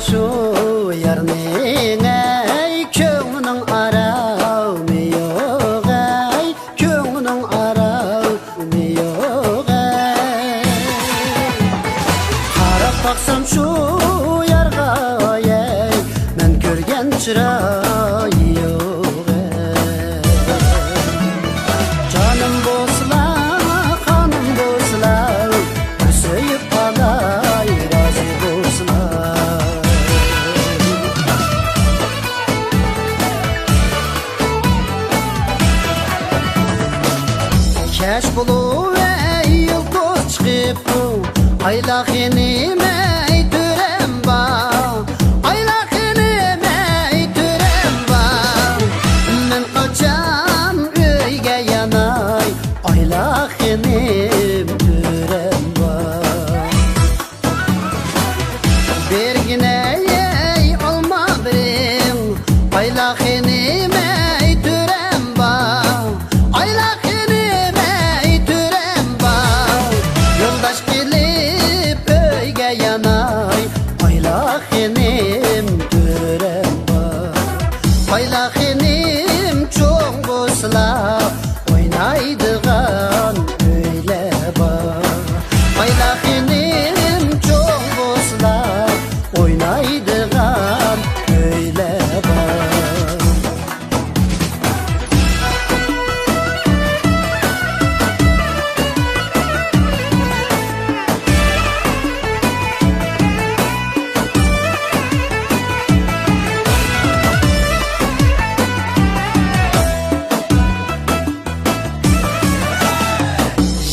şu yarning ey köngünün aramı yok ey köngünün aramı yok ey qarab baksam şu yarga ey men görgen çıray yok ey canım bosla kanım bosla söyüp alay razı bosla keş bulu ey yıldız çıkıp aylak yenime törem ba aylak yenime törem ba men kaçam öyge yanay aylak yenim törem ba bergine ey alma birim aylak yenime törem ba aylak yenime törem ba yoldaş gelip öyge yanay aylak yenim törem ba aylak yenim çok bosla oynaydıgan öyle ba aylak yenim çok bosla oynaydıgan öyle ba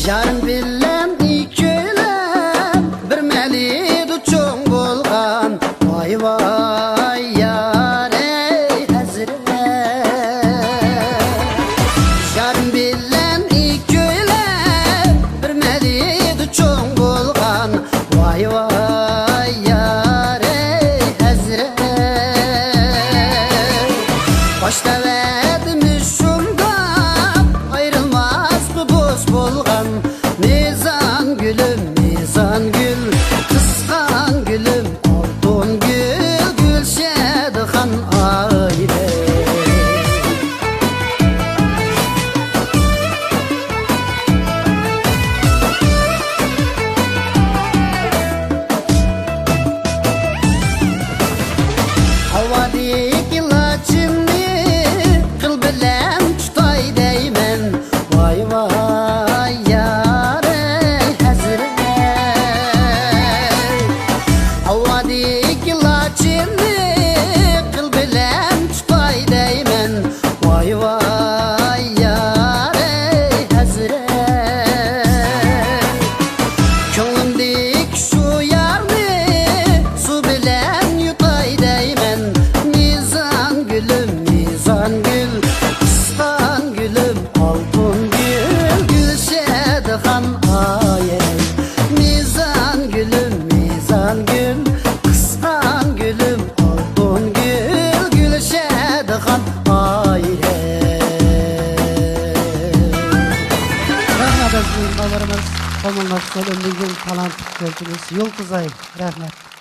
Yarın bilen ikilem bir melidi çoğun bolgan vay vay yar ey hazret yarın bilen ikilem bir melidi çoğun bolgan vay vay yar ey hazret başta verdim şunda ayrılmaz bu boz bolgan Nizan gülüm nizan gül kıskan gülüm altın gül gülşedixan aile havadik ilaçını kıl bilen tutay deymen vay vay yar ey hazret havadik ilaçını kıl bilen tutay deymen vay vay yar ey hazret könglimdik şu yarni su bilen yutay deymen nizan gülüm nizan gül kıskan gülüm altın gül gülşedixan ayey nizan gülüm nizan gül kıskan gülüm altın gül gülşedixan ayey Rahmet olsun babalarımız, komanlar, söylemliğin talant verdiniz. Yol kızayım. Rahmet.